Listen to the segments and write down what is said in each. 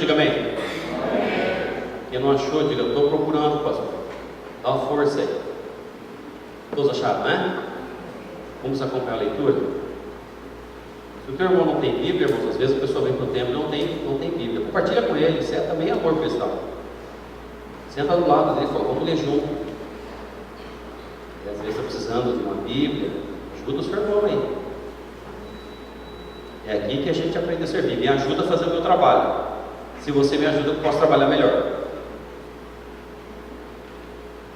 diga amém. Quem não achou, diga, eu estou procurando, pastor. Dá uma força aí. Todos acharam, né? Vamos acompanhar a leitura? Se o teu irmão não tem Bíblia, irmãos, às vezes a pessoa vem para o templo e não tem Bíblia. Compartilha com ele, isso é também amor cristão. Senta do lado dele e fala, vamos ler junto. E às vezes está precisando de uma Bíblia, ajuda o seu irmão aí. É aqui que a gente aprende a servir. Me ajuda a fazer o meu trabalho. Se você me ajuda, eu posso trabalhar melhor.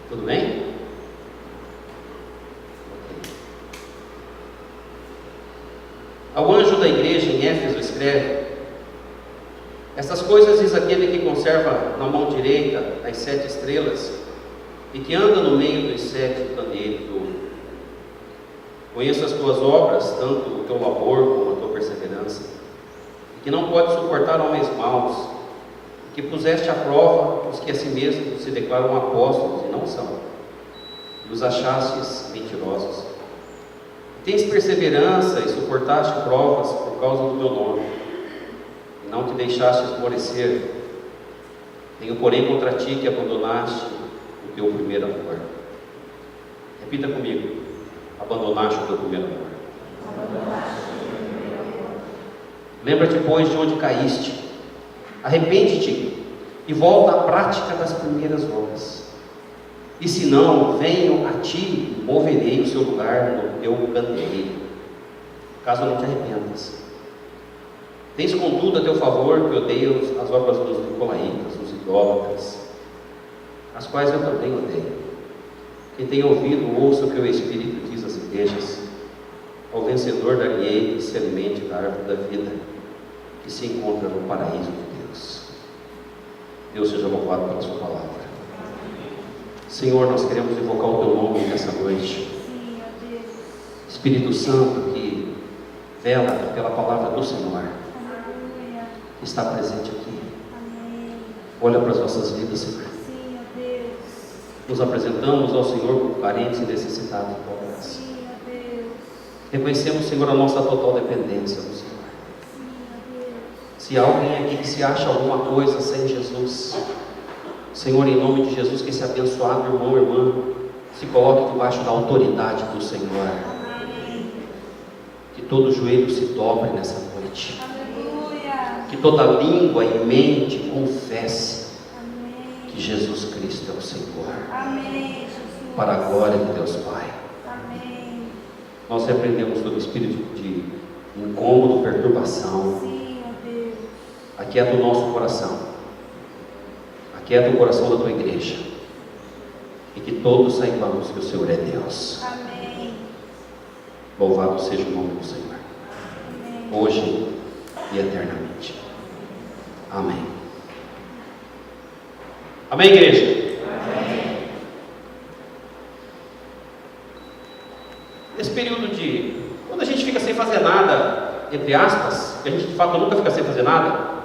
Tudo bem? Ao anjo da igreja em Éfeso escreve: essas coisas diz aquele que conserva na mão direita as 7 estrelas e que anda no meio dos 7 candeeiros do ouro. Conheço as tuas obras, tanto o teu labor como a tua perseverança, e que não pode suportar homens maus, e que puseste à prova os que a si mesmos se declaram apóstolos e não são, e os achastes mentirosos. Tens perseverança e suportaste provas por causa do meu nome, e não te deixaste esmorecer. Tenho, porém, contra ti que abandonaste o teu primeiro amor. Repita comigo: abandonaste o teu primeiro amor. Lembra-te, pois, de onde caíste, arrepende-te e volta à prática das primeiras obras. E se não, venho a ti e moverei o seu lugar no teu candeeiro, caso não te arrependas. Tens contudo a teu favor que odeio as obras dos nicolaítas, dos idólatras, as quais eu também odeio. Quem tem ouvido, ouça o que o Espírito diz às igrejas. Ao vencedor dar-lhe-ei que se alimente da árvore da vida, que se encontra no paraíso de Deus. Deus seja louvado pela sua palavra. Senhor, nós queremos invocar o teu nome nessa noite. Espírito Santo, que vela pela palavra do Senhor, que está presente aqui. Olha para as nossas vidas, Senhor. Nos apresentamos ao Senhor como carentes e necessitados de tua graça. Reconhecemos, Senhor, a nossa total dependência do Senhor. Se há alguém aqui que se acha alguma coisa sem Jesus, Senhor, em nome de Jesus, que esse abençoado irmão ou irmã se coloque debaixo da autoridade do Senhor. Que todo joelho se dobre nessa noite. Que toda língua e mente confesse que Jesus Cristo é o Senhor. Para a glória de Deus Pai. Nós repreendemos todo espírito de incômodo, perturbação. Aquieta o nosso coração. Aquieta o coração da tua igreja. E que todos saibamos que o Senhor é Deus. Amém. Louvado seja o nome do Senhor. Amém. Hoje e eternamente. Amém. Amém, igreja? Amém. Esse período de... quando a gente fica sem fazer nada, entre aspas, que a gente de fato nunca fica sem fazer nada,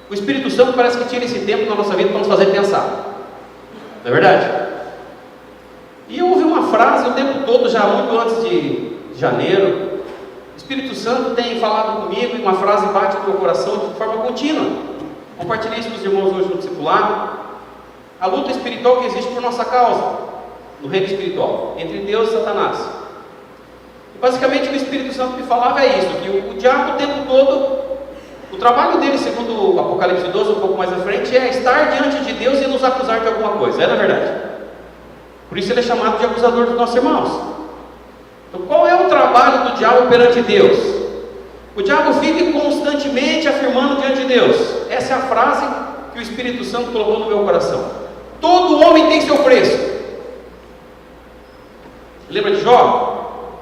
o Espírito Santo parece que tira esse tempo na nossa vida para nos fazer pensar. Não é verdade? E eu ouvi uma frase o tempo todo, já muito antes de janeiro. O Espírito Santo tem falado comigo e uma frase bate no meu coração de forma contínua. Compartilhei isso com os irmãos hoje no discipulado. A luta espiritual que existe por nossa causa, no reino espiritual, entre Deus e Satanás. E basicamente o que o Espírito Santo me falava é isso, que o diabo o tempo todo... o trabalho dele, segundo o Apocalipse 12, um pouco mais à frente, é estar diante de Deus e nos acusar de alguma coisa. É na verdade. Por isso ele é chamado de acusador dos nossos irmãos. Então qual é o trabalho do diabo perante Deus? O diabo vive constantemente afirmando diante de Deus. Essa é a frase que o Espírito Santo colocou no meu coração. Todo homem tem seu preço. Lembra de Jó?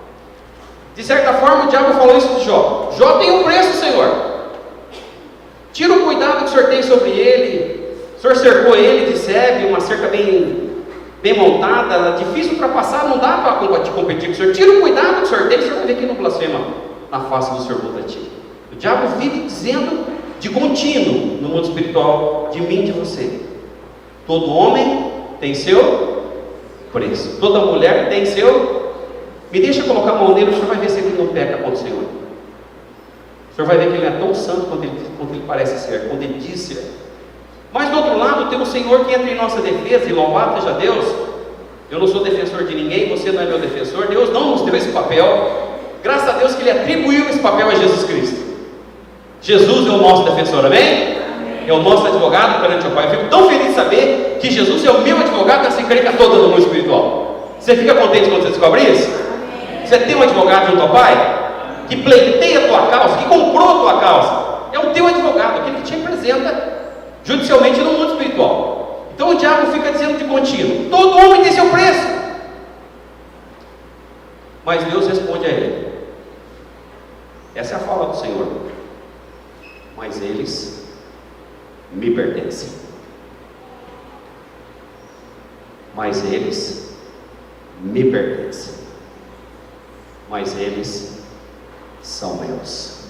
De certa forma o diabo falou isso de Jó. Jó tem um preço, Senhor. Tira o cuidado que o Senhor tem sobre ele. O Senhor cercou ele de sebe, uma cerca bem montada, difícil ultrapassar, não dá para competir com o Senhor. Tira o cuidado que o Senhor tem, o Senhor vai ver que não blasfema na face do Senhor contra ti. O diabo vive dizendo de contínuo no mundo espiritual, de mim e de você. Todo homem tem seu preço. Toda mulher tem seu... Me deixa colocar a mão nele, o Senhor vai ver se ele não peca contra o Senhor. senhor vai ver que ele não é tão santo quanto ele parece ser, quando ele diz ser. Mas do outro lado tem o Senhor que entra em nossa defesa, e louvado seja Deus. Eu não sou defensor de ninguém, você não é meu defensor, Deus não nos deu esse papel, graças a Deus que Ele atribuiu esse papel a Jesus Cristo. Jesus é o nosso defensor, amém? É o nosso advogado perante o Pai. Eu fico tão feliz de saber que Jesus é o meu advogado nessa encrenca toda do mundo espiritual. Você fica contente quando você descobre isso? Você tem um advogado junto ao Pai, que pleiteia a tua causa, que comprou a tua causa. É o teu advogado, aquele que te representa judicialmente no mundo espiritual. Então o diabo fica dizendo de contínuo: todo homem tem seu preço. Mas Deus responde a ele. Essa é a fala do Senhor. Mas eles me pertencem. Mas eles me pertencem. Mas eles são meus.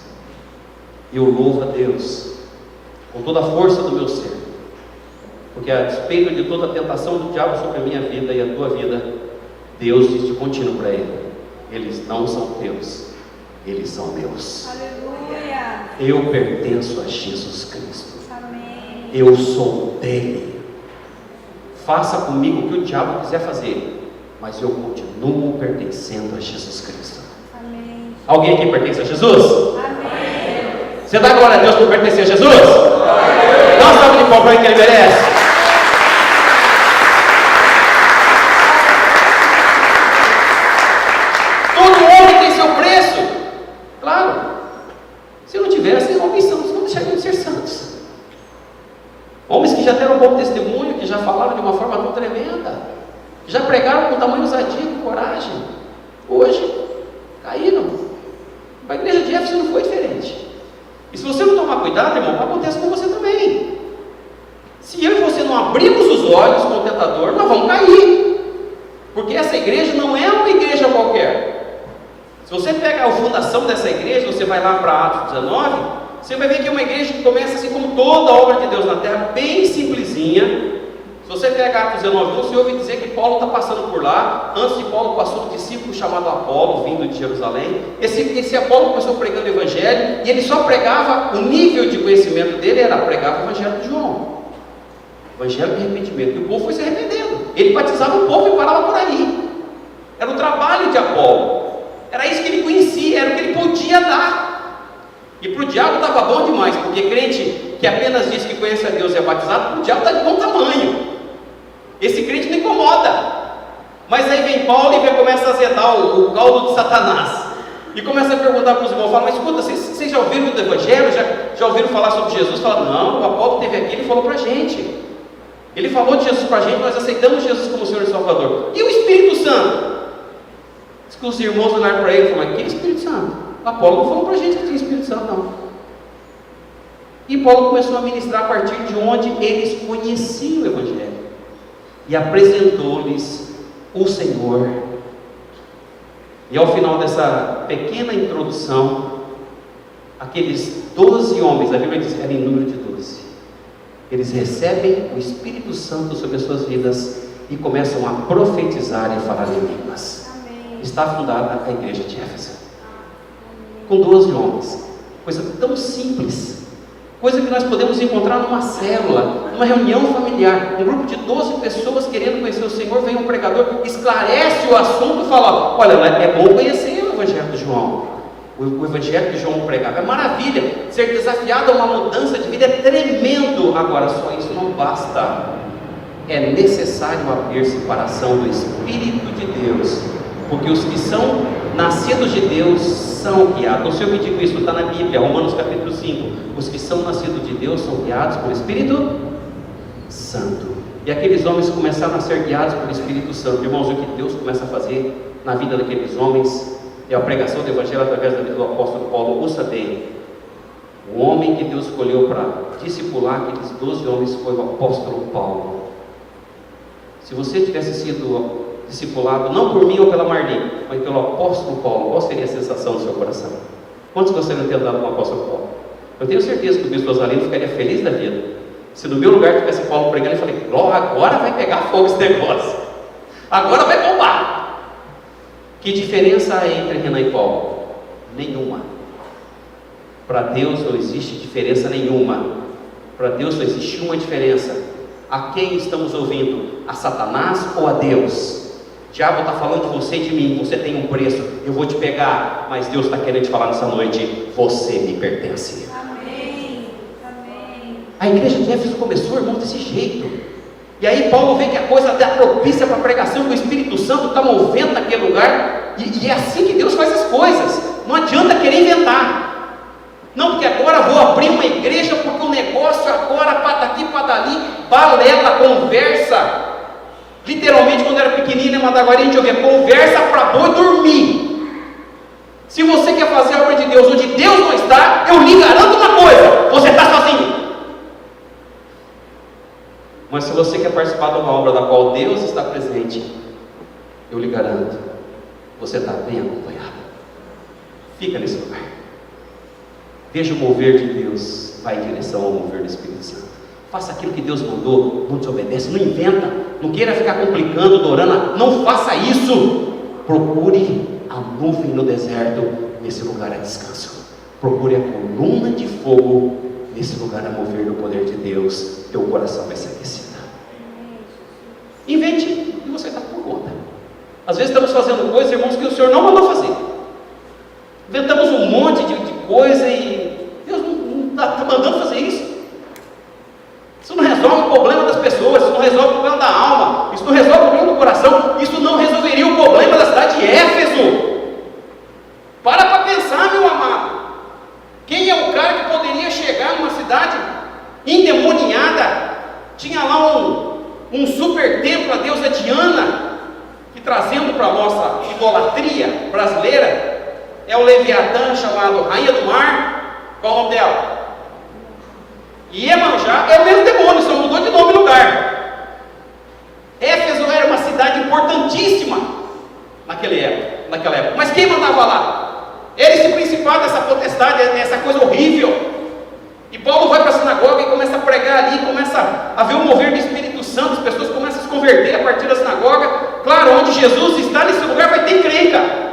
Eu louvo a Deus com toda a força do meu ser, porque a despeito de toda a tentação do diabo sobre a minha vida e a tua vida, Deus diz de contínuo para ele: eles não são teus, eles são meus. Aleluia. Eu pertenço a Jesus Cristo. Amém. Eu sou dele. Faça comigo o que o diabo quiser fazer, mas eu continuo pertencendo a Jesus Cristo. Amém. Alguém aqui pertence a Jesus? Amém. Você dá glória a Deus por pertencer a Jesus? Dá uma salva de palmas para ele que ele merece. Todo homem tem seu preço. Claro. Se não tivesse, homens santos não deixariam de ser santos. Homens que já deram um bom testemunho, que já falaram de uma forma tão tremenda, que já pregaram com tamanho ousadia e coragem, hoje caíram. A igreja de Éfeso não foi diferente. E se você não tomar cuidado, irmão, acontece com você também. Se eu e você não abrimos os olhos com o tentador, nós vamos cair. Porque essa igreja não é uma igreja qualquer. Se você pega a fundação dessa igreja, você vai lá para Atos 19, você vai ver que é uma igreja que começa assim como toda a obra de Deus na terra, bem simplesinha. Se você pega Atos 19, você ouve dizer que Paulo está passando por lá. Antes de Paulo passou um discípulo chamado Apolo, vindo de Jerusalém. Esse Apolo começou pregando o evangelho, e ele só pregava, o nível de conhecimento dele era pregar o evangelho de João, evangelho de arrependimento, e o povo foi se arrependendo. Ele batizava o povo e parava por aí. Era o trabalho de Apolo, era isso que ele conhecia, era o que ele podia dar. E para o diabo estava bom demais, porque crente que apenas diz que conhece a Deus e é batizado, o diabo está de bom tamanho. Esse crente não incomoda. Mas aí vem Paulo e começa a azedar o caldo de Satanás, e começa a perguntar para os irmãos, fala: mas escuta, vocês já ouviram do evangelho? Já ouviram falar sobre Jesus? Fala: não, o Apolo esteve aqui, ele falou para a gente. Ele falou de Jesus para a gente, nós aceitamos Jesus como Senhor e Salvador. E o Espírito Santo? Diz que os irmãos olharam para ele e falaram: que Espírito Santo? Apolo não falou para a gente que tinha Espírito Santo, não. E Paulo começou a ministrar a partir de onde eles conheciam o evangelho, e apresentou-lhes o Senhor. E ao final dessa pequena introdução, aqueles 12 homens, a Bíblia diz, era em número de 12, eles recebem o Espírito Santo sobre as suas vidas e começam a profetizar e falar em línguas. Amém. Está fundada a igreja de Éfeso, com 12 homens, coisa tão simples, coisa que nós podemos encontrar numa célula, numa reunião familiar, um grupo de 12 pessoas querendo conhecer o Senhor, vem um pregador, esclarece o assunto e fala: olha, é bom conhecer o Evangelho de João, o Evangelho que João pregava, é maravilha, ser desafiado a uma mudança de vida é tremendo. Agora, só isso não basta, é necessário haver separação do Espírito de Deus, porque os que são nascidos de Deus são guiados. Não sei eu que digo isso, está na Bíblia, Romanos capítulo 5. Os que são nascidos de Deus são guiados pelo Espírito Santo. E aqueles homens começaram a ser guiados pelo Espírito Santo. Irmãos, o que Deus começa a fazer na vida daqueles homens é a pregação do Evangelho através da vida do apóstolo Paulo. Ouça bem, o homem que Deus escolheu para discipular aqueles 12 homens foi o apóstolo Paulo. Se você tivesse sido discipulado, não por mim ou pela Marli, mas pelo apóstolo Paulo, qual seria a sensação do seu coração? Quantos gostariam de ter andado com o apóstolo Paulo? Eu tenho certeza que o bispo Rosalino ficaria feliz da vida. Se no meu lugar tivesse Paulo pregando, eu falei: agora vai pegar fogo esse negócio, agora vai bombar. Que diferença há entre Renan e Paulo? Nenhuma. Para Deus não existe diferença nenhuma. Para Deus só existe uma diferença: a quem estamos ouvindo? A Satanás ou a Deus? O diabo está falando de você e de mim: você tem um preço, eu vou te pegar. Mas Deus está querendo te falar nessa noite: você me pertence. Amém. Amém. A igreja de Éfeso começou, irmão, desse jeito. E aí Paulo vê que a coisa está propícia para a pregação, que o Espírito Santo está movendo naquele lugar. E é assim que Deus faz as coisas. Não adianta querer inventar. Não, porque agora vou abrir uma igreja, porque o negócio agora, para daqui, para dali, balela, conversa. Literalmente, quando eu era pequenininho, em Madaguari, a gente ouvia conversa para boi dormir. Se você quer fazer a obra de Deus onde Deus não está, eu lhe garanto uma coisa: você está sozinho. Mas se você quer participar de uma obra da qual Deus está presente, eu lhe garanto, você está bem acompanhado. Fica nesse lugar. Veja o mover de Deus, vai em direção ao mover do Espírito Santo. Faça aquilo que Deus mandou, não desobedece, não inventa, não queira ficar complicando, dorando, não faça isso. Procure a nuvem no deserto, nesse lugar a descanso. Procure a coluna de fogo, nesse lugar a mover do poder de Deus. Teu coração vai ser aquecido. Invente e você está por conta. Às vezes estamos fazendo coisas, irmãos, que o Senhor não mandou fazer. Inventamos um monte de coisa e Deus não está mandando fazer isso. Isso não resolve o problema das pessoas, isso não resolve o problema da alma, isso não resolve o problema do coração, isso não resolveria o problema da cidade de Éfeso. Para pensar, meu amado. Quem é o cara que poderia chegar numa cidade endemoniada? Tinha lá um super templo, a deusa Diana, que trazendo para a nossa idolatria brasileira, é o Leviatã, chamado Rainha do Mar. Qual é o nome dela? Iemanjá é o mesmo demônio, só mudou de nome e lugar. Éfeso era uma cidade importantíssima naquela época. Mas quem mandava lá? Era esse principado, essa potestade, essa coisa horrível. E Paulo vai para a sinagoga e começa a pregar ali, começa a ver o mover do Espírito Santo, as pessoas começam a se converter a partir da sinagoga. Claro, onde Jesus está nesse lugar vai ter encrenca.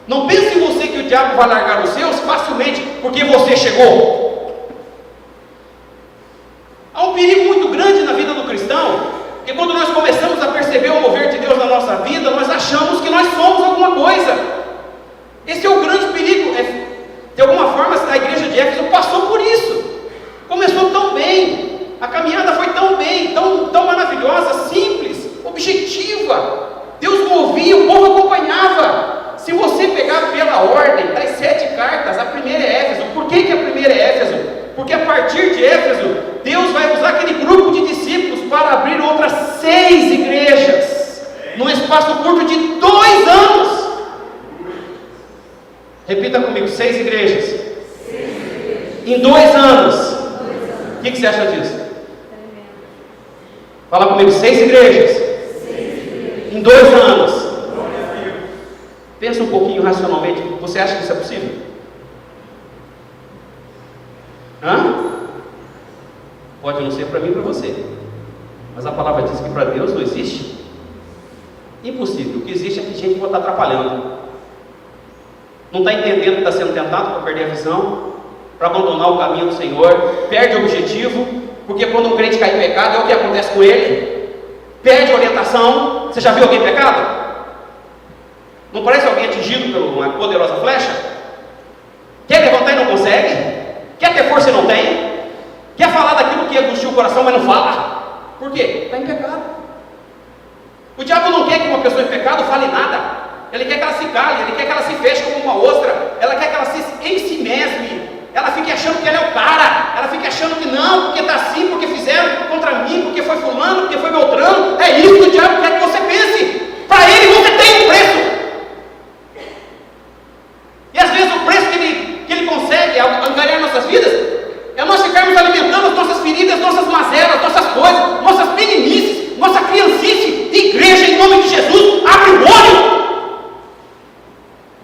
Não pense você que o diabo vai largar os seus facilmente porque você chegou. Há um perigo muito grande na vida do cristão, que quando nós começamos a perceber o mover de Deus na nossa vida, nós achamos que nós somos alguma coisa. Esse é o grande perigo. De alguma forma a igreja de Éfeso passou por isso. Começou tão bem, a caminhada foi tão bem, tão maravilhosa, simples, objetiva. Deus movia, o povo acompanhava. Se você pegar pela ordem das 7 cartas, a primeira é Éfeso. Por que a primeira é Éfeso? Porque a partir de Éfeso, Deus vai usar aquele grupo de discípulos para abrir outras 6 igrejas, num espaço curto de 2 anos. Repita comigo: 6 igrejas. 6 igrejas. Em 2 anos. O que você acha disso? Fala comigo: 6 igrejas. 6 igrejas. Em 2 anos. Pensa um pouquinho racionalmente. Você acha que isso é possível? Pode não ser para mim e para você, mas a palavra diz que para Deus não existe impossível. O que existe é que gente pode estar atrapalhando, não está entendendo que está sendo tentado para perder a visão, para abandonar o caminho do Senhor, perde o objetivo, porque quando um crente cai em pecado, é o que acontece com ele, perde a orientação. Você já viu alguém em pecado? Não parece alguém atingido por uma poderosa flecha? Quer levantar e não consegue? Quer ter força e não tem? Quer falar daquilo que angustia o coração, mas não fala? Por quê? Está em pecado. O diabo não quer que uma pessoa em pecado fale nada. Ele quer que ela se cale, ele quer que ela se feche como uma ostra. Ela quer que ela em si mesme, ela fique achando que ela é o cara. Ela fique achando que não, porque está assim, porque fizeram contra mim, porque foi fulano, porque foi Beltrano. É isso que o diabo quer que você pense. Para ele você tem um preço. E às vezes o preço que ele consegue angariar nossas vidas é nós ficarmos alimentando as nossas feridas, nossas mazelas, nossas coisas, nossas meninices, nossa criancice. Igreja, em nome de Jesus, abre o olho.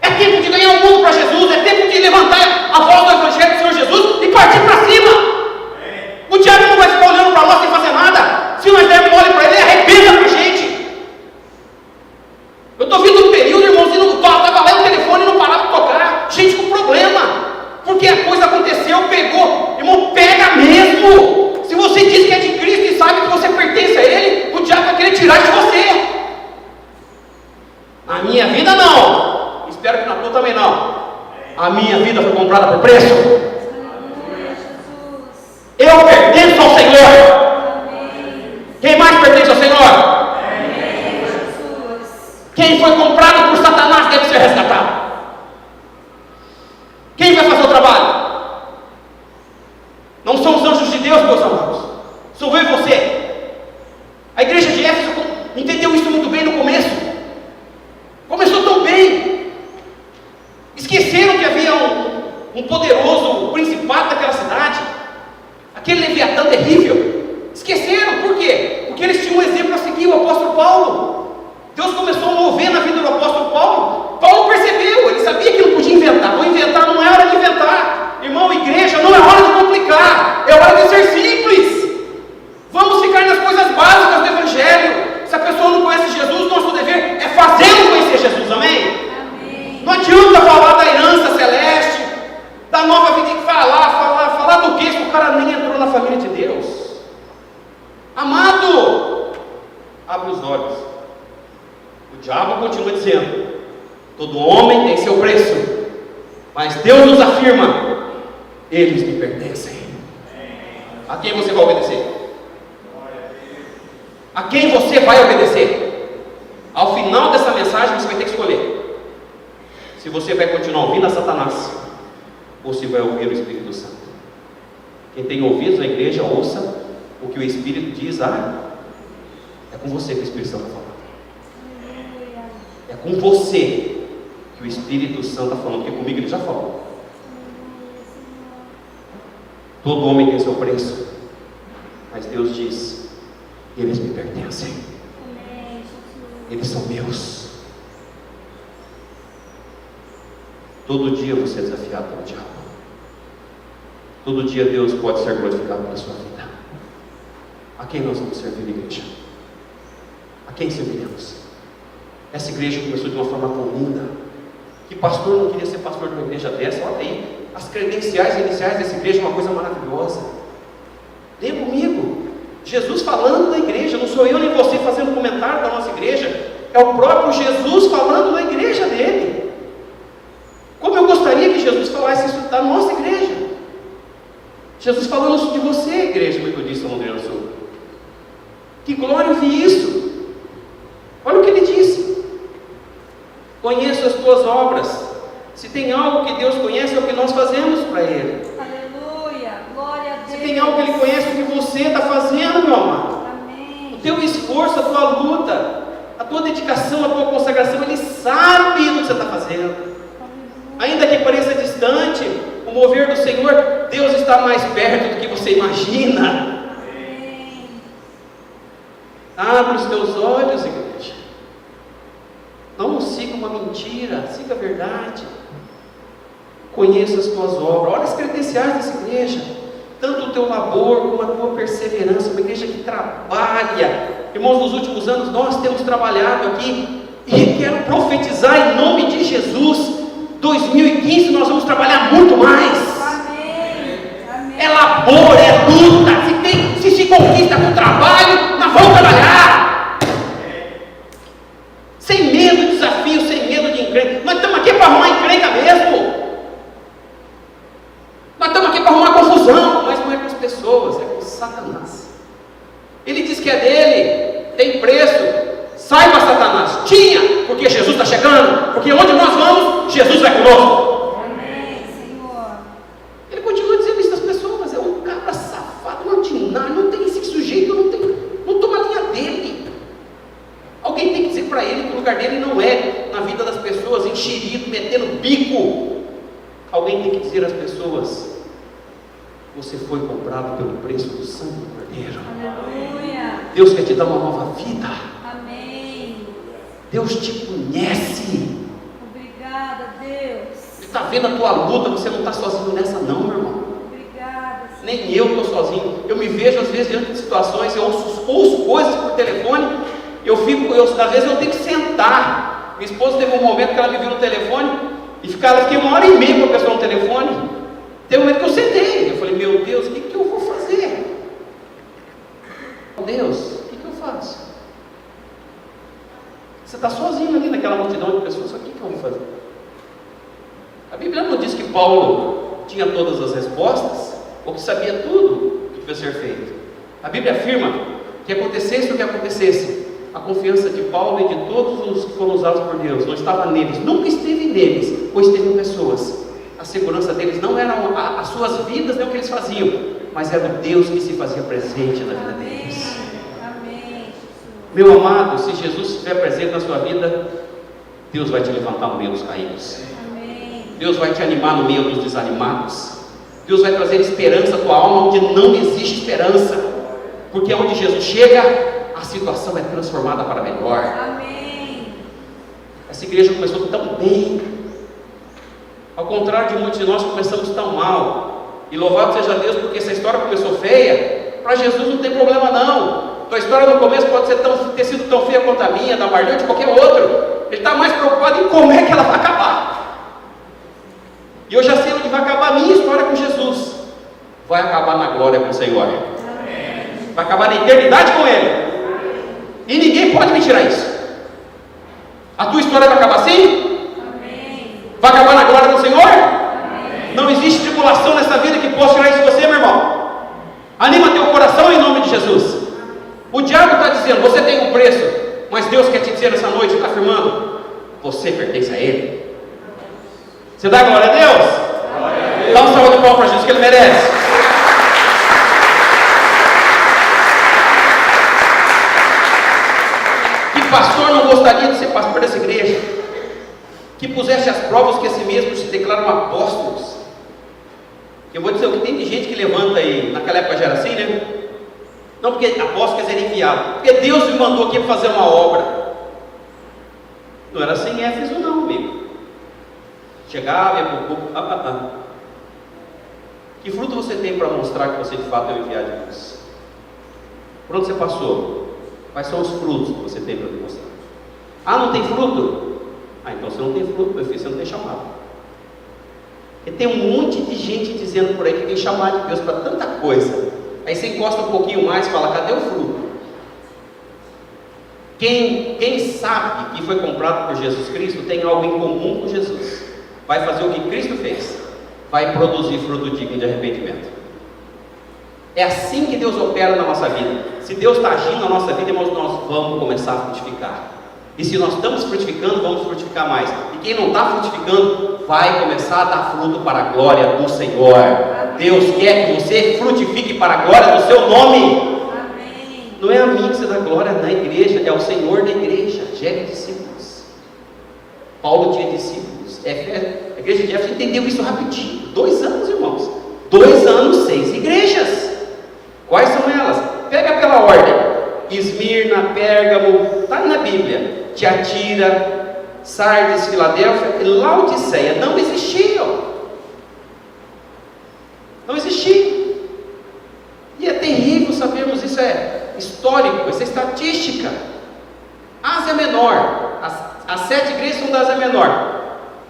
É tempo de ganhar o mundo para Jesus, é tempo de levantar a voz do Evangelho do Senhor Jesus e partir para cima. O diabo não vai ficar olhando para nós sem fazer nada. Se nós dermos mole para ele, arrebenta com a gente. Eu estou vindo um período, irmãozinho, estava lá no telefone e não parava de tocar. Gente com problema, Porque a coisa aconteceu, pegou. Irmão, pega mesmo. Se você diz que é de Cristo e sabe que você pertence a Ele, o diabo vai querer tirar de você. Na minha vida não. Espero que na tua também não. A minha vida foi comprada por preço. Eu pertenço ao Senhor. Quem mais pertence ao Senhor? Quem foi comprado por Satanás deve ser resgatado. Quem vai fazer o trabalho? Não são os anjos de Deus, meus amados. Sou eu e você. A igreja de Éfeso entendeu isso muito bem no começo. Começou tão bem. Esqueceram que havia um poderoso principado daquela cidade. Aquele Leviatã terrível. Esqueceram, por quê? Porque eles tinham um exemplo a seguir, o apóstolo Paulo. Deus começou a mover na vida do apóstolo Paulo. Paulo percebeu, ele sabia que não podia inventar. Vou inventar, não é hora de inventar. Irmão, igreja, não é hora de complicar. É hora de ser simples. Vamos ficar nas coisas básicas do Evangelho. Se a pessoa não conhece Jesus, nosso dever é fazê-lo conhecer Jesus, amém? Amém. Não adianta falar da herança celeste, da nova vida, tem que falar do que? Se o cara nem entrou na família de Deus. Amado, abre os olhos. O diabo continua dizendo: todo homem tem seu preço, mas Deus nos afirma: eles me pertencem. A quem você vai obedecer? A quem você vai obedecer? Ao final dessa mensagem você vai ter que escolher se você vai continuar ouvindo a Satanás ou se vai ouvir o Espírito Santo. Quem tem ouvidos na igreja, ouça o que o Espírito diz. É com você que o Espírito Santo está falando. É com você que o Espírito Santo está falando, porque comigo ele já falou. Todo homem tem seu preço, mas Deus diz: eles me pertencem, eles são meus. Todo dia você é desafiado pelo diabo. Todo dia Deus pode ser glorificado pela sua vida. A quem nós vamos servir, igreja? A quem serviremos? Essa igreja começou de uma forma tão linda. Que pastor não queria ser pastor de uma igreja dessa? Olha aí, as credenciais iniciais dessa igreja é uma coisa maravilhosa. Leia comigo. Jesus falando da igreja, não sou eu nem você fazendo comentário da nossa igreja, é o próprio Jesus falando da igreja dele. Como eu gostaria que Jesus falasse isso da nossa igreja. Jesus falando isso de você, igreja metodista Londrina Sul. Que glória ouvir isso. Olha o que ele disse: conheço as tuas obras. Se tem algo que Deus conhece, é o que nós fazemos para Ele. Aleluia, glória a Deus. Se tem algo que Ele conhece, é o que você está fazendo, meu amado. Amém. O teu esforço, a tua luta, a tua dedicação, a tua consagração, Ele sabe do que você está fazendo. Ainda que pareça distante, o mover do Senhor, Deus está mais perto do que você imagina. Amém. Abre os teus olhos, igreja. Não siga uma mentira, siga a verdade. Conheça as tuas obras. Olha as credenciais dessa igreja. Tanto o teu labor como a tua perseverança. Uma igreja que trabalha. Irmãos, nos últimos anos nós temos trabalhado aqui. E quero profetizar em nome de Jesus. 2015 nós vamos trabalhar muito mais. Amém. Amém. É labor, é luta. Se se conquista com trabalho, nós vamos trabalhar. Sem medo de desafio, sem medo de encrenca. Nós estamos aqui para arrumar encrenca mesmo. Nós estamos aqui para arrumar confusão, mas não é com as pessoas, é com Satanás. Ele diz que é dele, tem preço. Saiba, Satanás, tinha, porque Jesus está chegando, porque onde nós vamos, Jesus vai conosco. Amém, Senhor. Ele continua dizendo isso das pessoas, é um cabra safado, um ordinário, não tem esse sujeito, não toma a linha dele. Alguém tem que dizer para ele que o lugar dele não é na vida das pessoas, enxerido, metendo bico. Alguém tem que dizer às pessoas: você foi comprado pelo preço do sangue do Cordeiro. Aleluia. Deus quer te dar uma nova vida. Amém. Deus te conhece. Obrigada, Deus. Ele está vendo a tua luta. Você não está sozinho nessa não, meu irmão. Obrigada, Senhor. Nem eu estou sozinho. Eu me vejo às vezes diante de situações, eu ouço coisas por telefone. Às vezes eu tenho que sentar. Minha esposa teve um momento que ela me viu no telefone e ela fiquei 1h30 com a pessoa no telefone. tinha todas as respostas, ou que sabia tudo que devia ser feito. A Bíblia afirma que acontecesse o que acontecesse, a confiança de Paulo e de todos os que foram usados por Deus não estava neles, nunca esteve neles, pois esteve em pessoas. A segurança deles não era as suas vidas, nem o que eles faziam, mas era o Deus que se fazia presente na vida deles. Amém. Meu amado, se Jesus estiver presente na sua vida, Deus vai te levantar no meio dos caídos. Amém. Deus vai te animar no meio dos desanimados. Deus vai trazer esperança à tua alma onde não existe esperança, porque onde Jesus chega, a situação é transformada para melhor. Amém. Essa igreja começou tão bem, ao contrário de muitos de nós, começamos tão mal. E louvado seja Deus, porque essa história começou feia. Para Jesus não tem problema não. Tua história no começo pode ter sido tão feia quanto a minha, da Marlene ou de qualquer outro. Ele está mais preocupado em como é que ela vai acabar. E eu já sei onde vai acabar a minha história com Jesus. Vai acabar na glória com o Senhor. Vai acabar na eternidade com Ele. E ninguém pode me tirar isso. A tua história vai acabar assim? Amém. Vai acabar na glória do Senhor? Amém. Não existe tribulação nessa vida que possa tirar isso de você, meu irmão. Anima teu coração em nome de Jesus. O diabo está dizendo, você tem um preço, mas Deus quer te dizer nessa noite, está afirmando, você pertence a Ele. Você dá glória a Deus? Glória a Deus. Dá um salve de palmas para Jesus que Ele merece. Que pastor não gostaria de ser pastor dessa igreja? Que pusesse as provas que a si mesmo se declaram apóstolos. Eu vou dizer o que tem de gente que levanta aí, naquela época já era assim, né? Não porque apóstolo quer dizer enviado, porque Deus me mandou aqui para fazer uma obra. Não era assim em Éfeso não, amigo. Chegava, ia para o povo, Que fruto você tem para mostrar que você de fato é o enviado de Deus? Por onde você passou? Quais são os frutos que você tem para demonstrar? Não tem fruto? Então você não tem fruto, meu filho, você não tem chamado. Porque tem um monte de gente dizendo por aí que tem chamado de Deus para tanta coisa. Aí você encosta um pouquinho mais e fala, cadê o fruto? Quem sabe que foi comprado por Jesus Cristo tem algo em comum com Jesus. Vai fazer o que Cristo fez. Vai produzir fruto digno de arrependimento. É assim que Deus opera na nossa vida. Se Deus está agindo na nossa vida, irmãos, nós vamos começar a frutificar. E se nós estamos frutificando, vamos frutificar mais. E quem não está frutificando, vai começar a dar fruto para a glória do Senhor. Deus quer que você frutifique para a glória do seu nome. Amém. Não é a mim que você dá glória na igreja, é ao Senhor da igreja. Gere discípulos. Paulo tinha discípulos. A igreja de Éfeso entendeu isso rapidinho. 2 anos, irmãos. 2 anos, 6 igrejas. Quais são elas? Pega pela ordem: Esmirna, Pérgamo, está na Bíblia. Tiatira, Sardes, Filadélfia e Laodiceia não existiam. Não existia. E é terrível sabermos isso, é histórico, isso é estatística. Ásia Menor, as 7 igrejas são da Ásia Menor.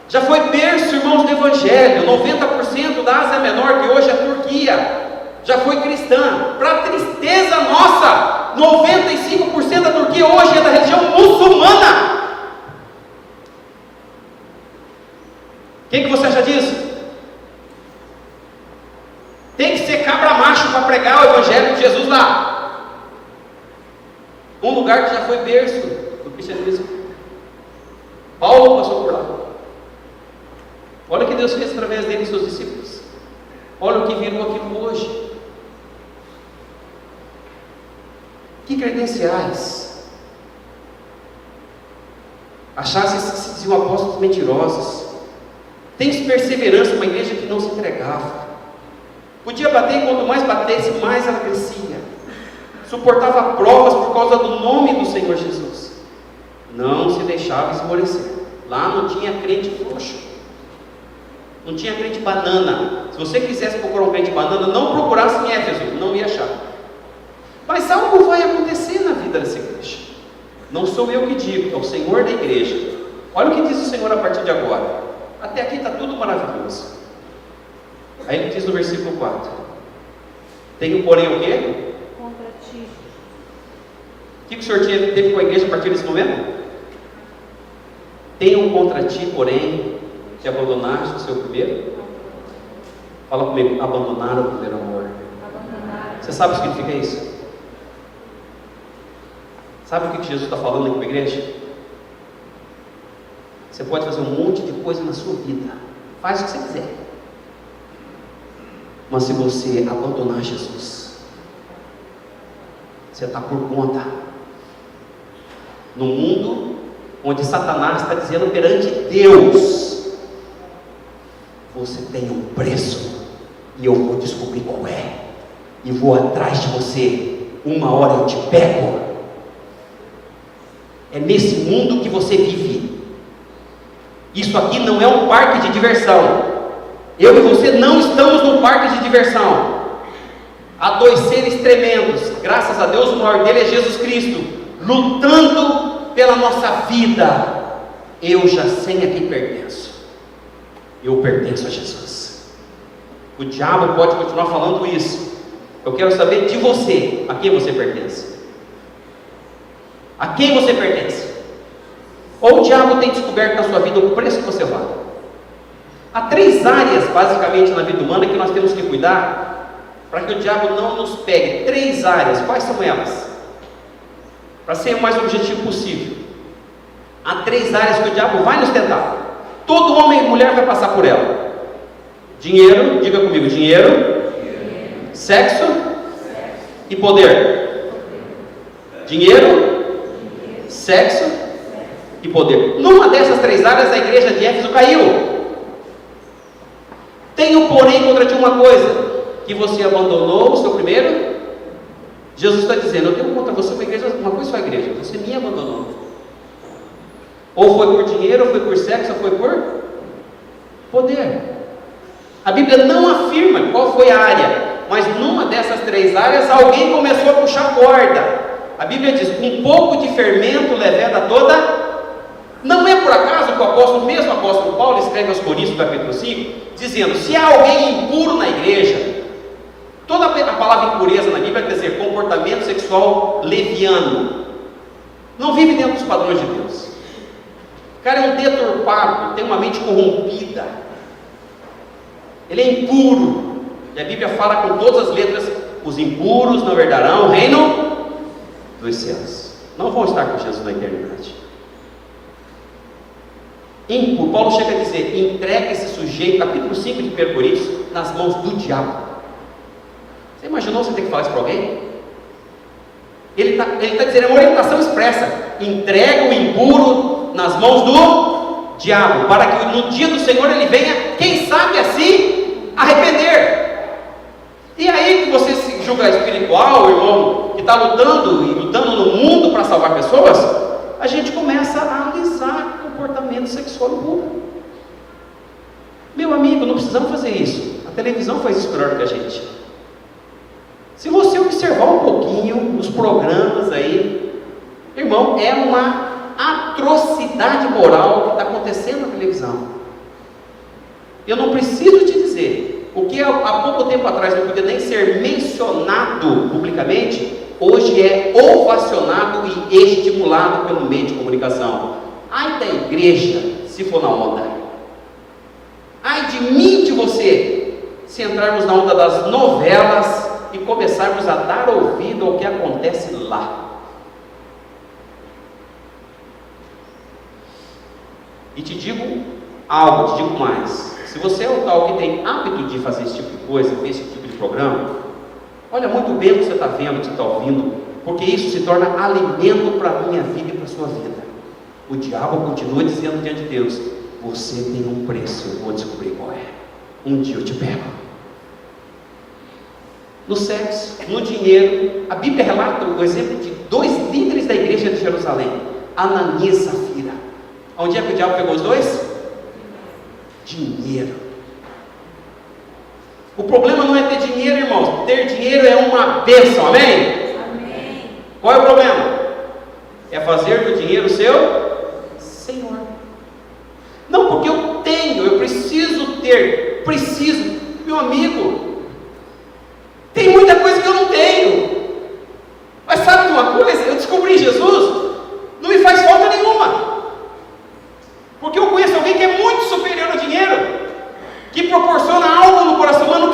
Já foi berço, irmãos, do Evangelho. 90% da Ásia Menor, que hoje é a Turquia, já foi cristã. Para tristeza nossa, 95% da Turquia hoje é da religião muçulmana. O que você acha disso? Tem que ser cabra macho para pregar o Evangelho de Jesus lá. Um lugar que já foi berço do cristianismo. Paulo passou por lá. Olha o que Deus fez através dele e seus discípulos. Olha o que virou aquilo hoje. Que credenciais. Achasse que se diziam apóstolos mentirosos. Tem perseverança, uma igreja que não se entregava. Podia bater, e quanto mais batesse, mais ela crescia. Suportava provas por causa do nome do Senhor Jesus. Não se deixava esmorecer. Lá não tinha crente frouxo. Não tinha crente banana. Se você quisesse procurar um crente banana, não procurasse em Éfeso, não ia achar. Mas algo vai acontecer na vida dessa igreja. Não sou eu que digo, é o Senhor da igreja. Olha o que diz o Senhor a partir de agora. Até aqui está tudo maravilhoso. Aí ele diz no versículo 4: tenho porém o quê? Contra ti. O que o Senhor teve com a igreja a partir desse momento? Tenho contra ti, porém, que abandonaste o seu primeiro. Fala comigo, abandonar o primeiro amor. Você sabe o que significa isso? Sabe o que Jesus está falando aqui para a igreja? Você pode fazer um monte de coisa na sua vida, faz o que você quiser, mas se você abandonar Jesus, você está por conta. No mundo onde Satanás está dizendo perante Deus, você tem um preço, e eu vou descobrir qual é, e vou atrás de você, uma hora eu te pego. É nesse mundo que você vive. Isso aqui não é um parque de diversão. Eu e você não estamos num parque de diversão. Há dois seres tremendos, graças a Deus, o maior dele é Jesus Cristo, lutando pela nossa vida. Eu já sei a quem pertenço. Eu pertenço a Jesus. O diabo pode continuar falando isso. Eu quero saber de você, a quem você pertence. A quem você pertence? Ou o diabo tem descoberto na sua vida o preço que você vale? Há 3 áreas, basicamente, na vida humana que nós temos que cuidar para que o diabo não nos pegue. 3 áreas, quais são elas? Para ser o mais objetivo possível. Há 3 áreas que o diabo vai nos tentar. Todo homem e mulher vai passar por ela. Dinheiro, diga comigo, dinheiro. Sexo e poder. Dinheiro, sexo e poder. Numa dessas 3 áreas, a igreja de Éfeso caiu. Tenho, porém, contra ti uma coisa, que você abandonou o seu primeiro. Jesus está dizendo, eu tenho contra você uma coisa só, igreja, você me abandonou. Ou foi por dinheiro, ou foi por sexo, ou foi por poder. A Bíblia não afirma qual foi a área, mas numa dessas 3 áreas, alguém começou a puxar corda. A Bíblia diz, um pouco de fermento leveda toda. Não é por acaso que o mesmo apóstolo Paulo escreve aos Coríntios, capítulo 5, dizendo, se há alguém impuro na igreja, toda a palavra impureza na Bíblia quer dizer comportamento sexual leviano, não vive dentro dos padrões de Deus. O cara é um deturpado, tem uma mente corrompida, ele é impuro, e a Bíblia fala com todas as letras, os impuros não herdarão o reino dos céus, não vão estar com Jesus na eternidade. Paulo chega a dizer, entrega esse sujeito, capítulo 5 de 1 Coríntios, nas mãos do diabo. Você imaginou você ter que falar isso para alguém? Ele está dizendo, é uma orientação expressa, entrega o impuro nas mãos do diabo, para que no dia do Senhor ele venha, quem sabe assim, arrepender. E aí que você se julga espiritual, irmão, que está lutando no mundo para salvar pessoas, a gente começa a analisar comportamento sexual impuro. Meu amigo, não precisamos fazer isso. A televisão faz isso melhor do que a gente. Se você observar um pouquinho os programas aí, irmão, é uma atrocidade moral que está acontecendo na televisão. Eu não preciso te dizer, o que há pouco tempo atrás não podia nem ser mencionado publicamente, hoje é ovacionado e estimulado pelo meio de comunicação. Ai da igreja, se for na onda. Ai de mim, de você, se entrarmos na onda das novelas e começarmos a dar ouvido ao que acontece lá. E te digo algo, te digo mais. Se você é um tal que tem hábito de fazer esse tipo de coisa, ver esse tipo de programa, olha muito bem o que você está vendo, o que você está ouvindo, porque isso se torna alimento para a minha vida e para a sua vida. O diabo continua dizendo diante de Deus, você tem um preço, eu vou descobrir qual é. Um dia eu te pego. No sexo, no dinheiro, a Bíblia relata o exemplo de 2 líderes da igreja de Jerusalém, Ananias e Safira. Onde é que o diabo pegou os 2? Dinheiro. O problema não é ter dinheiro, irmãos. Ter dinheiro é uma bênção, amém? Amém. Qual é o problema? É fazer do dinheiro seu Senhor. Não, porque eu tenho, eu preciso ter, meu amigo, tem muita coisa que eu não tenho, mas sabe de uma coisa? Eu descobri Jesus, não me faz falta nenhuma, porque eu conheço alguém que é muito superior ao dinheiro, que proporciona algo no coração humano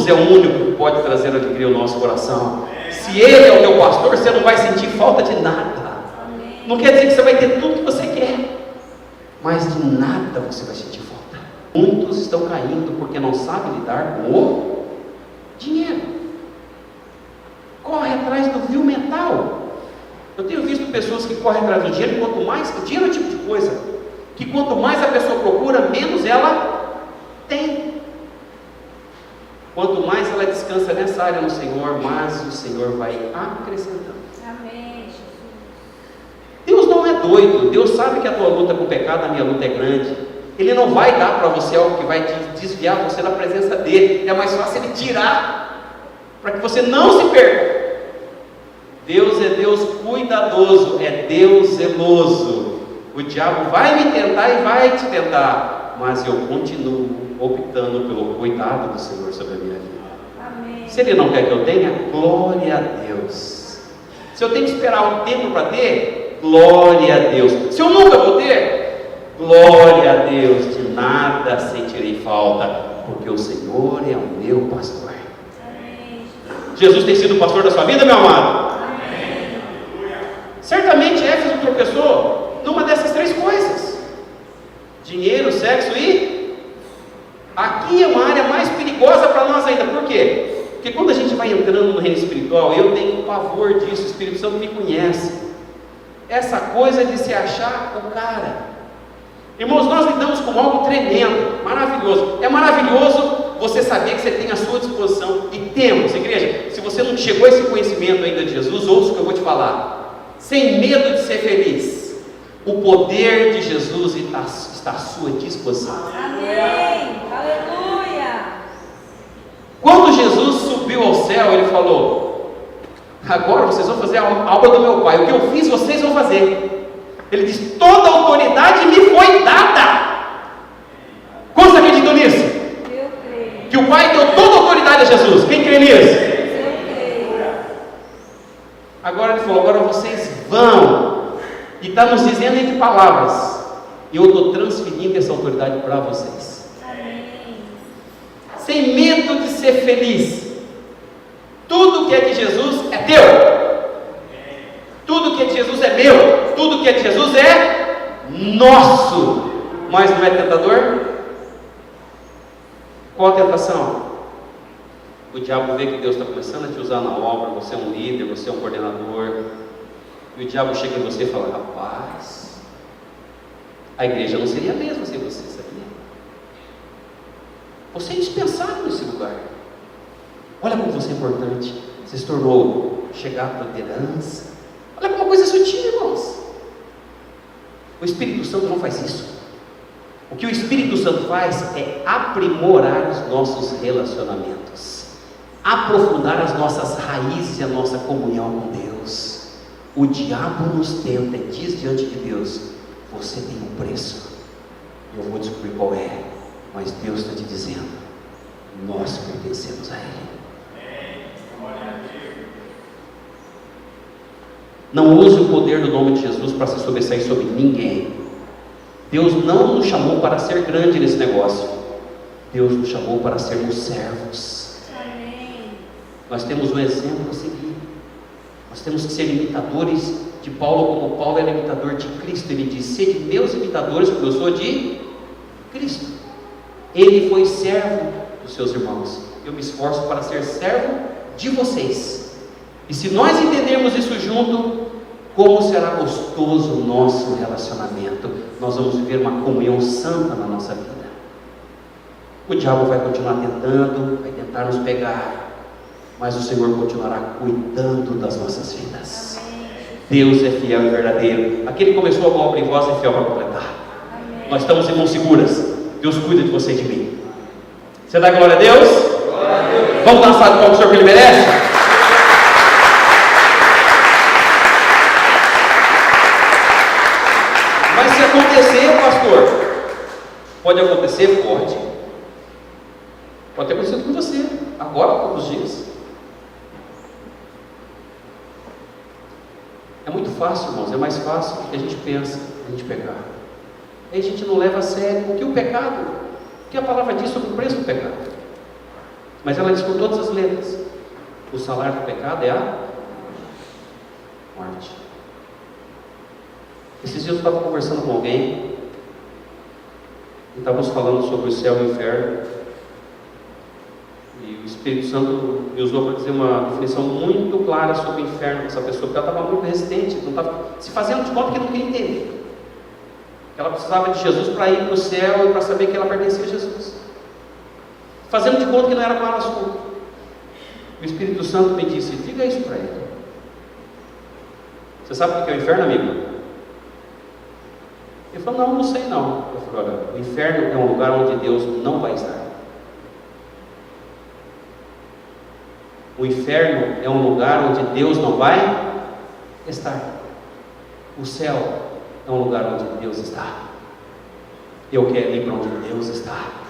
Jesus é o único que pode trazer alegria ao nosso coração. Se Ele é o teu pastor, você não vai sentir falta de nada. Não quer dizer que você vai ter tudo que você quer, mas de nada você vai sentir falta. Muitos estão caindo porque não sabem lidar com o dinheiro. Corre atrás do vil mental. Eu tenho visto pessoas que correm atrás do dinheiro, quanto mais, o dinheiro é o tipo de coisa, que quanto mais a pessoa procura, menos ela tem. Quanto mais ela descansa nessa área no Senhor, mais o Senhor vai acrescentando. Amém, Jesus. Deus não é doido. Deus sabe que a tua luta com o pecado, a minha luta é grande. Ele não vai dar para você algo que vai te desviar você da presença dele. É mais fácil Ele tirar, para que você não se perca. Deus é Deus cuidadoso, é Deus zeloso. O diabo vai me tentar e vai te tentar, mas eu continuo optando pelo cuidado do Senhor sobre a minha vida. Amém. Se Ele não quer que eu tenha, glória a Deus. Se eu tenho que esperar um tempo para ter, glória a Deus. Se eu nunca vou ter, glória a Deus. De nada sentirei falta, porque o Senhor é o meu pastor. Amém. Jesus tem sido o pastor da sua vida, meu amado? Amém. Certamente Éfeso tropeçou numa dessas três coisas: dinheiro, sexo e... Aqui é uma área mais perigosa para nós ainda. Por quê? Porque quando a gente vai entrando no reino espiritual, eu tenho pavor disso, o Espírito Santo me conhece. Essa coisa de se achar o cara. Irmãos, nós lidamos com algo tremendo, maravilhoso. É maravilhoso você saber que você tem à sua disposição, e temos, igreja, se você não chegou a esse conhecimento ainda de Jesus, ouça o que eu vou te falar. Sem medo de ser feliz. O poder de Jesus está à sua disposição. Amém. Aleluia. Quando Jesus subiu ao céu, Ele falou: agora vocês vão fazer a obra do meu Pai. O que eu fiz, vocês vão fazer. Ele diz: toda a autoridade me foi dada. Quantos acreditam nisso? Eu creio. Que o Pai deu toda a autoridade a Jesus. Quem crê nisso? Eu creio. Agora Ele falou: agora vocês vão. E está nos dizendo entre palavras: e eu estou transferindo essa autoridade para vocês. Amém. Sem medo de ser feliz. Tudo que é de Jesus é teu. Tudo que é de Jesus é meu. Tudo que é de Jesus é nosso. Mas não é tentador? Qual a tentação? O diabo vê que Deus está começando a te usar na obra. Você é um líder, você é um coordenador. E o diabo chega em você e fala: rapaz, a igreja não seria a mesma sem você, sabia? Você é indispensável nesse lugar. Olha como você é importante. Você se tornou chegar para a liderança. Olha como uma coisa sutil, irmãos. O Espírito Santo não faz isso. O que o Espírito Santo faz é aprimorar os nossos relacionamentos, aprofundar as nossas raízes e a nossa comunhão com Deus. O diabo nos tenta e diz diante de Deus: você tem um preço, eu vou descobrir qual é, mas Deus está te dizendo: nós pertencemos a Ele. Não use o poder do nome de Jesus para se sobressair sobre ninguém. Deus não nos chamou para ser grande nesse negócio. Deus nos chamou para sermos servos. Amém. Nós temos um exemplo a seguir. Nós temos que ser imitadores de Paulo, como Paulo era imitador de Cristo. Ele diz: sede meus imitadores, como eu sou de Cristo. Ele foi servo dos seus irmãos. Eu me esforço para ser servo de vocês. E se nós entendermos isso junto, como será gostoso o nosso relacionamento. Nós vamos viver uma comunhão santa na nossa vida. O diabo vai continuar tentando, vai tentar nos pegar, mas o Senhor continuará cuidando das nossas vidas. Amém. Deus é fiel e verdadeiro. Aquele que começou a boa obra em vós é fiel para completar. Amém. Nós estamos em mãos seguras. Deus cuida de você e de mim. Você dá glória a Deus? Glória a Deus. Vamos dar uma salva de palmas ao Senhor que Ele merece? Mas se acontecer, pastor, pode acontecer? Pode. Pode ter acontecido com você, agora, há poucos dias. É muito fácil, irmãos, é mais fácil do que a gente pensa, a gente pegar. Aí a gente não leva a sério o que o pecado, o que a palavra diz sobre o preço do pecado. Mas ela diz com todas as letras: o salário do pecado é a morte. Esses dias eu estava conversando com alguém e estávamos falando sobre o céu e o inferno, e o Espírito Santo me usou para dizer uma definição muito clara sobre o inferno para essa pessoa, porque ela estava muito resistente, não estava se fazendo de conta que não queria entender. Ela precisava de Jesus para ir para o céu e para saber que ela pertencia a Jesus, fazendo de conta que não era com ela assunto. O Espírito Santo me disse: diga isso para ele. Você sabe o que é o inferno, amigo? Ele falou: não sei não. Eu falei: olha, o inferno é um lugar onde Deus não vai estar. O inferno é um lugar onde Deus não vai estar. O céu é um lugar onde Deus está. Eu quero ir para onde Deus está.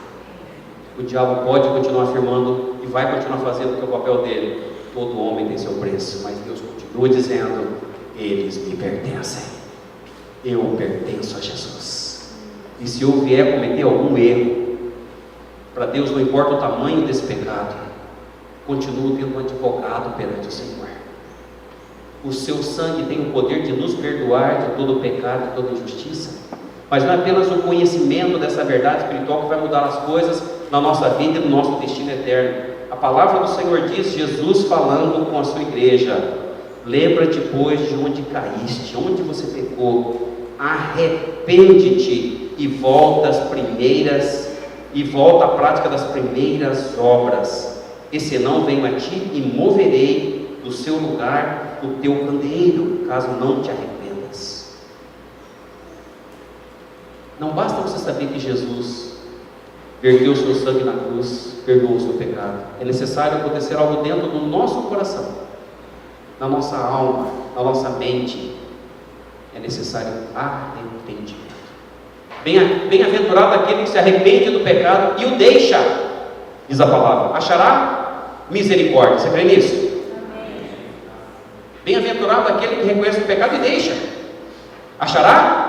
O diabo pode continuar afirmando e vai continuar fazendo, que é o papel dele. Todo homem tem seu preço, mas Deus continua dizendo: eles me pertencem. Eu pertenço a Jesus. E se eu vier cometer algum erro, para Deus não importa o tamanho desse pecado, continuo tendo um advogado perante o Senhor. O seu sangue tem o poder de nos perdoar de todo o pecado e toda injustiça. Mas não é apenas o conhecimento dessa verdade espiritual que vai mudar as coisas na nossa vida e no nosso destino eterno. A palavra do Senhor diz, Jesus falando com a sua igreja: lembra-te, pois, de onde caíste, onde você pecou, arrepende-te e volta à prática das primeiras obras, e senão venho a ti e moverei do seu lugar o teu candeeiro, caso não te arrependas. Não basta você saber que Jesus verteu o seu sangue na cruz, perdoou o seu pecado. É necessário acontecer algo dentro do nosso coração, na nossa alma, na nossa mente. É necessário arrependimento. Bem-aventurado aquele que se arrepende do pecado e o deixa, diz a palavra, achará misericórdia. Você crê nisso? Amém. Bem-aventurado aquele que reconhece o pecado e deixa, achará.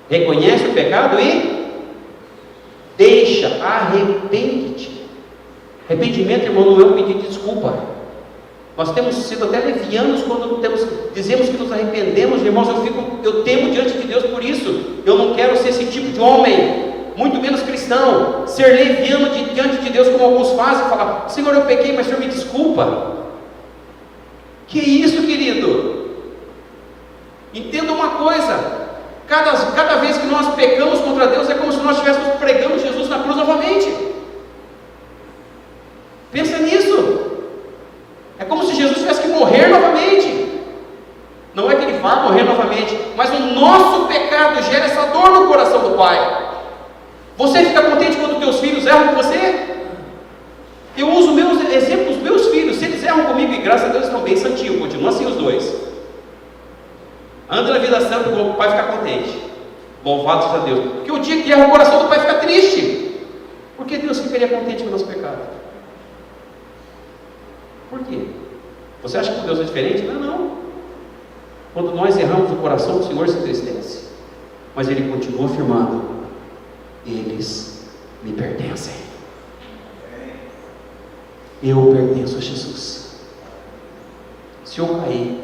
Reconhece o pecado e deixa. Arrepende-te. Arrependimento, irmão, não é um pedido de desculpa. Nós temos sido até levianos quando dizemos que nos arrependemos, irmãos. Eu temo diante de Deus por isso. Eu não quero ser esse tipo de homem, muito menos cristão, ser leviano diante de Deus, como alguns fazem, falar: Senhor, eu pequei, mas o Senhor me desculpa. Que isso, querido? Entenda uma coisa: cada vez que nós pecamos contra Deus, é como se nós estivéssemos pregando Jesus na cruz novamente. Pensa nisso. É como se Jesus tivesse que morrer novamente. Não é que ele vá morrer novamente, mas o nosso pecado gera essa dor no coração do Pai. Você fica contente quando teus filhos erram com você? Eu uso meus exemplos, meus filhos. Se eles erram comigo, e graças a Deus estão bem santinhos, continuam assim os dois. Anda na vida santa, o pai fica contente. Louvado seja Deus. Porque o dia que erra, o coração do pai fica triste. Por que Deus ficaria contente com o nosso pecado? Por quê? Você acha que Deus é diferente? Não. Quando nós erramos, o coração do Senhor se entristece. Mas Ele continua afirmando: eles me pertencem. Eu pertenço a Jesus. Se eu cair,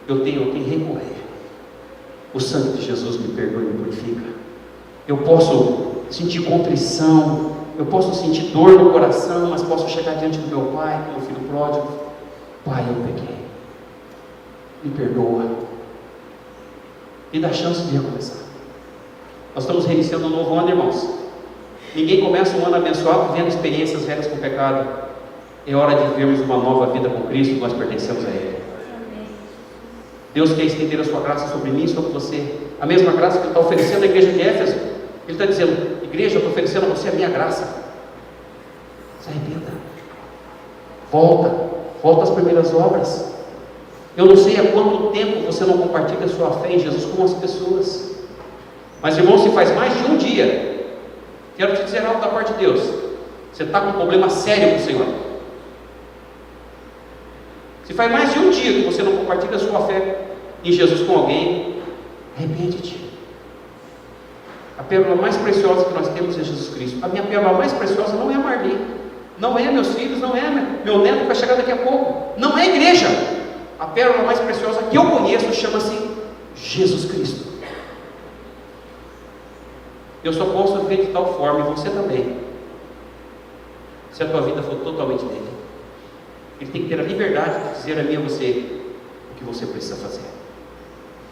eu tenho quem recorrer. O sangue de Jesus me perdoa e me purifica. Eu posso sentir contrição, eu posso sentir dor no coração, mas posso chegar diante do meu pai, como filho pródigo: Pai, eu pequei, me perdoa, me dá chance de recomeçar. Nós estamos reiniciando um novo ano, irmãos. Ninguém começa um ano abençoado vendo experiências velhas com o pecado. É hora de vivermos uma nova vida com Cristo. Nós pertencemos a Ele. Deus quer estender a sua graça sobre mim e sobre você. A mesma graça que Ele está oferecendo à igreja de Éfeso. Ele está dizendo: igreja, eu estou oferecendo a você a minha graça. Se arrependa. Volta às primeiras obras. Eu não sei há quanto tempo você não compartilha a sua fé em Jesus com as pessoas. Mas, irmão, se faz mais de um dia, quero te dizer algo da parte de Deus: você está com um problema sério com o Senhor. Se faz mais de um dia que você não compartilha a sua fé em Jesus com alguém, arrepende-te. A pérola mais preciosa que nós temos é Jesus Cristo. A minha pérola mais preciosa não é a Marli, Não é meus filhos, não é meu neto que vai chegar daqui a pouco. Não é a igreja. A pérola mais preciosa que eu conheço chama-se Jesus Cristo. Eu só posso ver de tal forma, e você também, se a tua vida for totalmente dele. Ele tem que ter a liberdade de dizer a mim e a você o que você precisa fazer.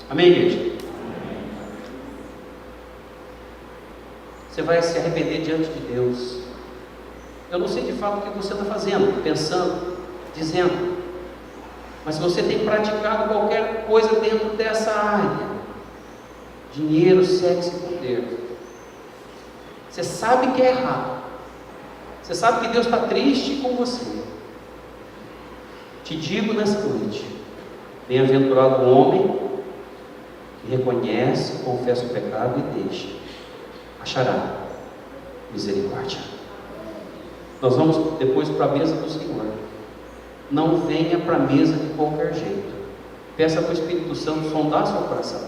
Amém, igreja? Você vai se arrepender diante de Deus. Eu não sei de fato o que você está fazendo, pensando, dizendo, mas se você tem praticado qualquer coisa dentro dessa área, dinheiro, sexo e poder, você sabe que é errado, você sabe que Deus está triste com você. Te digo nessa noite: bem-aventurado o homem que reconhece, confessa o pecado e deixa, achará misericórdia. Nós vamos depois para a mesa do Senhor. Não venha para a mesa de qualquer jeito. Peça para o Espírito Santo sondar seu coração.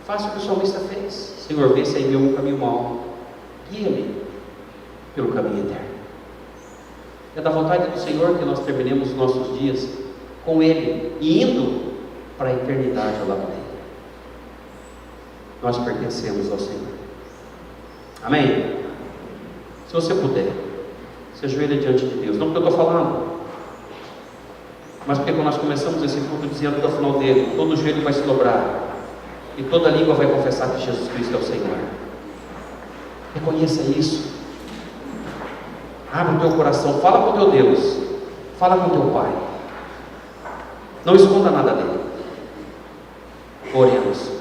Faça o que o salmista fez. Senhor, vê se é meu caminho mau, guia-me pelo caminho eterno. É da vontade do Senhor que nós terminemos os nossos dias com Ele e indo para a eternidade ao lado dele. Nós pertencemos ao Senhor. Amém? Se você puder, se ajoelha diante de Deus. Não porque eu estou falando, mas porque quando nós começamos esse culto dizendo que ao final dele, todo joelho vai se dobrar e toda língua vai confessar que Jesus Cristo é o Senhor. Reconheça isso. Abre o teu coração, fala com o teu Deus, fala com o teu Pai. Não esconda nada dele. Oremos.